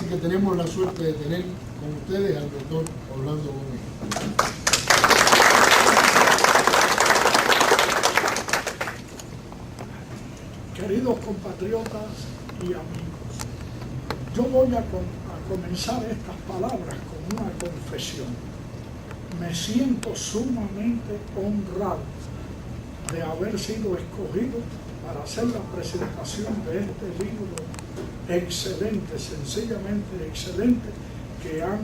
que tenemos la suerte de tener con ustedes al doctor Orlando Gómez. Queridos compatriotas y amigos, yo voy a comenzar estas palabras con una confesión. Me siento sumamente honrado de haber sido escogido para hacer la presentación de este libro excelente, sencillamente excelente, que han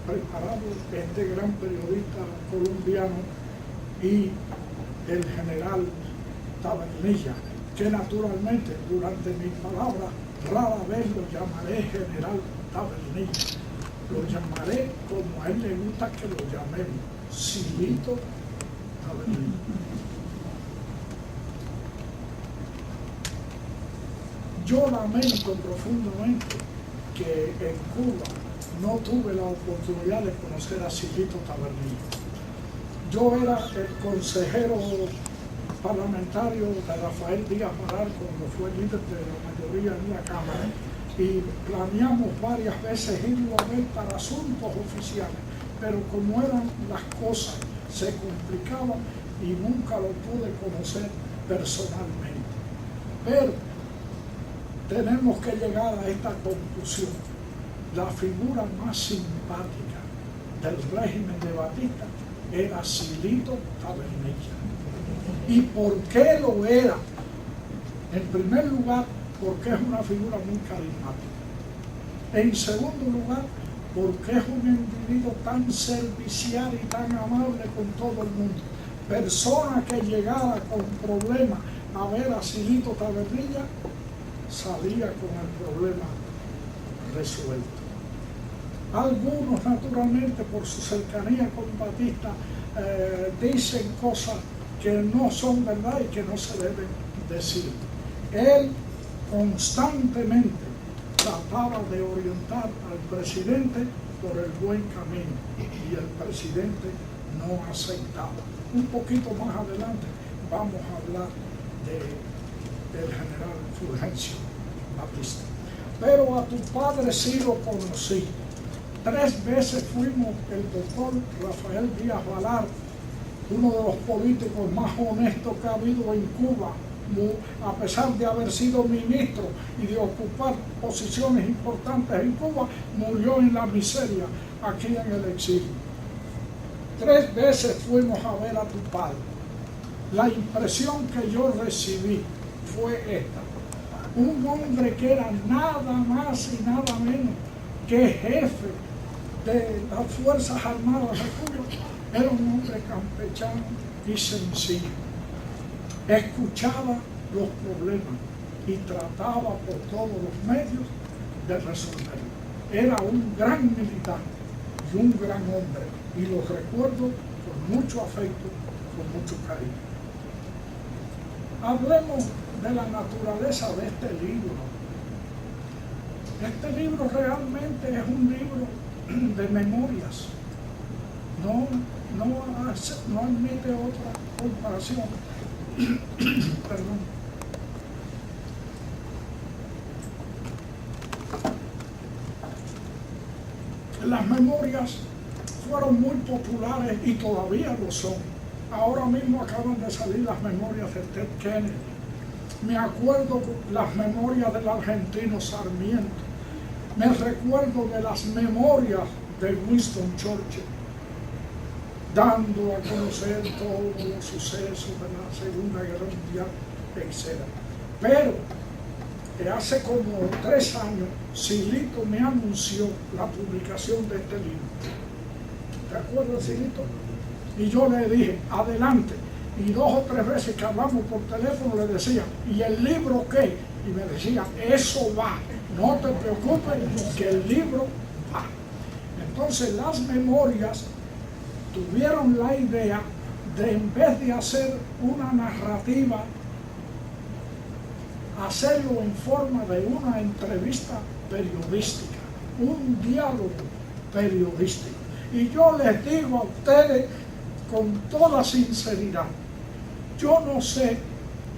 preparado este gran periodista colombiano y el general Tabernilla, que naturalmente durante mis palabras rara vez lo llamaré general Tabernilla, lo llamaré como a él le gusta que lo llamemos, Silito Tabernilla. Yo lamento profundamente que en Cuba no tuve la oportunidad de conocer a Silito Tabernilla. Yo era el consejero parlamentario de Rafael Díaz Baral cuando fue líder de la mayoría en la Cámara, y planeamos varias veces irlo a ver para asuntos oficiales, pero como eran las cosas, se complicaban y nunca lo pude conocer personalmente. Pero tenemos que llegar a esta conclusión: la figura más simpática del régimen de Batista era Silito Tabernilla. ¿Y por qué lo era? En primer lugar, porque es una figura muy carismática. En segundo lugar, porque es un individuo tan servicial y tan amable con todo el mundo. Persona que llegara con problemas a ver a Silito Tabernilla, salía con el problema resuelto. Algunos, naturalmente, por su cercanía con Batista, dicen cosas que no son verdad y que no se deben decir. Él constantemente trataba de orientar al presidente por el buen camino y el presidente no aceptaba. Un poquito más adelante vamos a hablar del general Fulgencio Batista. Pero a tu padre sí lo conocí. 3 veces fuimos el doctor Rafael Díaz Balar, uno de los políticos más honestos que ha habido en Cuba, a pesar de haber sido ministro y de ocupar posiciones importantes en Cuba, murió en la miseria aquí en el exilio. 3 veces fuimos a ver a tu padre. La impresión que yo recibí fue esta: un hombre que era nada más y nada menos que jefe de las Fuerzas Armadas de Cuba. Era un hombre campechano y sencillo. Escuchaba los problemas y trataba por todos los medios de resolverlos. Era un gran militar y un gran hombre, y lo recuerdo con mucho afecto, con mucho cariño. Hablemos de la naturaleza de este libro. Este libro realmente es un libro de memorias. No admite otra comparación. Perdón. Las memorias fueron muy populares y todavía lo son. Ahora mismo acaban de salir las memorias de Ted Kennedy. Me acuerdo las memorias del argentino Sarmiento. Me recuerdo de las memorias de Winston Churchill, dando a conocer todos los sucesos de la Segunda Guerra Mundial, etc. Pero hace como 3 años, Silito me anunció la publicación de este libro. ¿Te acuerdas, Silito? Y yo le dije, adelante. Y 2 o 3 veces que hablamos por teléfono le decía, ¿y el libro qué? Y me decía, eso va, no te preocupes, que el libro va. Entonces las memorias tuvieron la idea de, en vez de hacer una narrativa, hacerlo en forma de una entrevista periodística, un diálogo periodístico. Y yo les digo a ustedes con toda sinceridad, yo no sé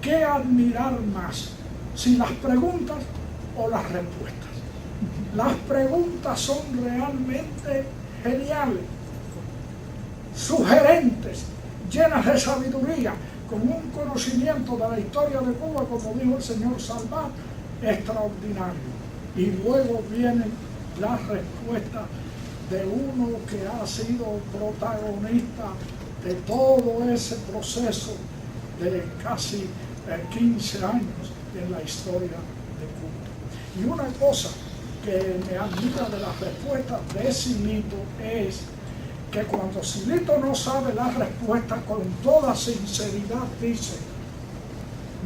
qué admirar más, si las preguntas o las respuestas. Las preguntas son realmente geniales, sugerentes, llenas de sabiduría, con un conocimiento de la historia de Cuba, como dijo el señor Salvat, extraordinario. Y luego vienen las respuestas de uno que ha sido protagonista de todo ese proceso de casi 15 años en la historia de Cuba. Y una cosa que me admira de las respuestas de Silito es que cuando Silito no sabe la respuesta, con toda sinceridad dice: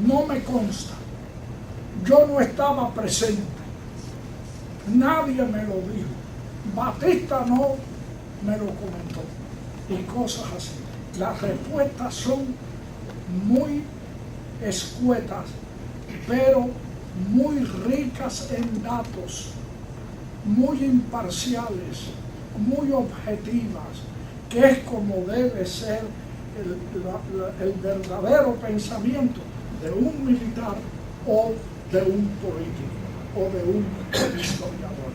no me consta, yo no estaba presente, nadie me lo dijo, Batista no me lo comentó, y cosas así. Las respuestas son muy escuetas, pero muy ricas en datos, muy imparciales, muy objetivas, que es como debe ser el verdadero pensamiento de un militar o de un político o de un historiador.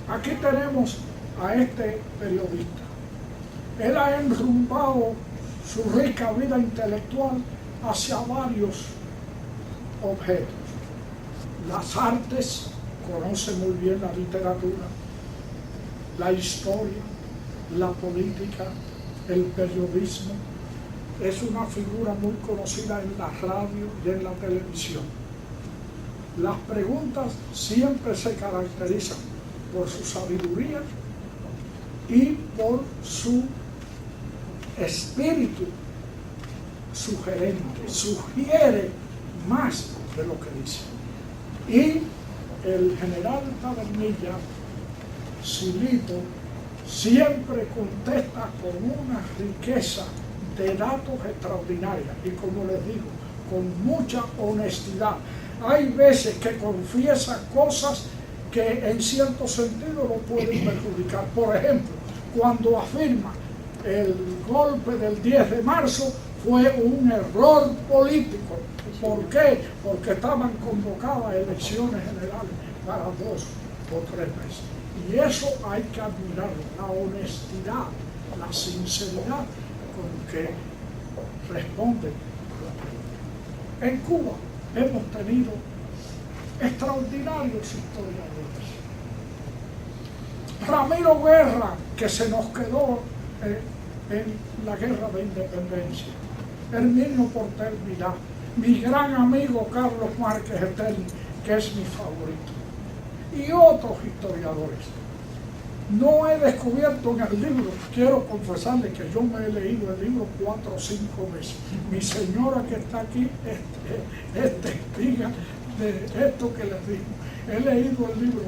Aquí tenemos a este periodista. Él ha enrumbado su rica vida intelectual hacia varios objetos. Las artes, conoce muy bien la literatura, la historia, la política, el periodismo. Es una figura muy conocida en la radio y en la televisión. Las preguntas siempre se caracterizan por su sabiduría y por su espíritu sugerente. Sugiere más de lo que dice. Y el general Tabernilla, Silito, siempre contesta con una riqueza de datos extraordinaria y, como les digo, con mucha honestidad. Hay veces que confiesa cosas que en cierto sentido lo pueden perjudicar. Por ejemplo, cuando afirma el golpe del 10 de marzo fue un error político. ¿Por qué? Porque estaban convocadas elecciones generales para 2 o 3 meses. Y eso hay que admirarlo, la honestidad, la sinceridad con que responden a la pregunta. En Cuba hemos tenido extraordinarios historiadores. Ramiro Guerra, que se nos quedó en la guerra de independencia. Herminio Porter Milá, mi gran amigo Carlos Márquez Eterni, que es mi favorito, y otros historiadores. No he descubierto en el libro, quiero confesarles que yo me he leído el libro 4 o 5 veces. Mi señora que está aquí es testiga de esto que les digo. He leído el libro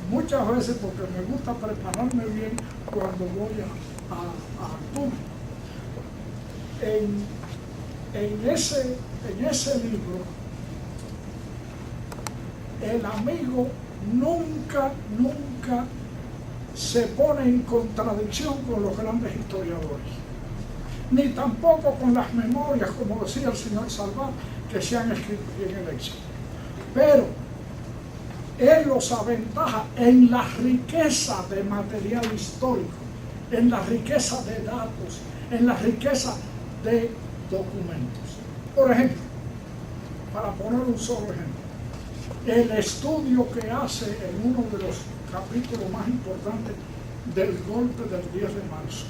muchas veces porque me gusta prepararme bien cuando voy a Cuba. En ese libro, el amigo nunca se pone en contradicción con los grandes historiadores, ni tampoco con las memorias, como decía el señor Salvat, que se han escrito en el éxito. Pero él los aventaja en la riqueza de material histórico, en la riqueza de datos, en la riqueza de documentos. Por ejemplo, para poner un solo ejemplo, el estudio que hace en uno de los capítulos más importantes del golpe del 10 de marzo,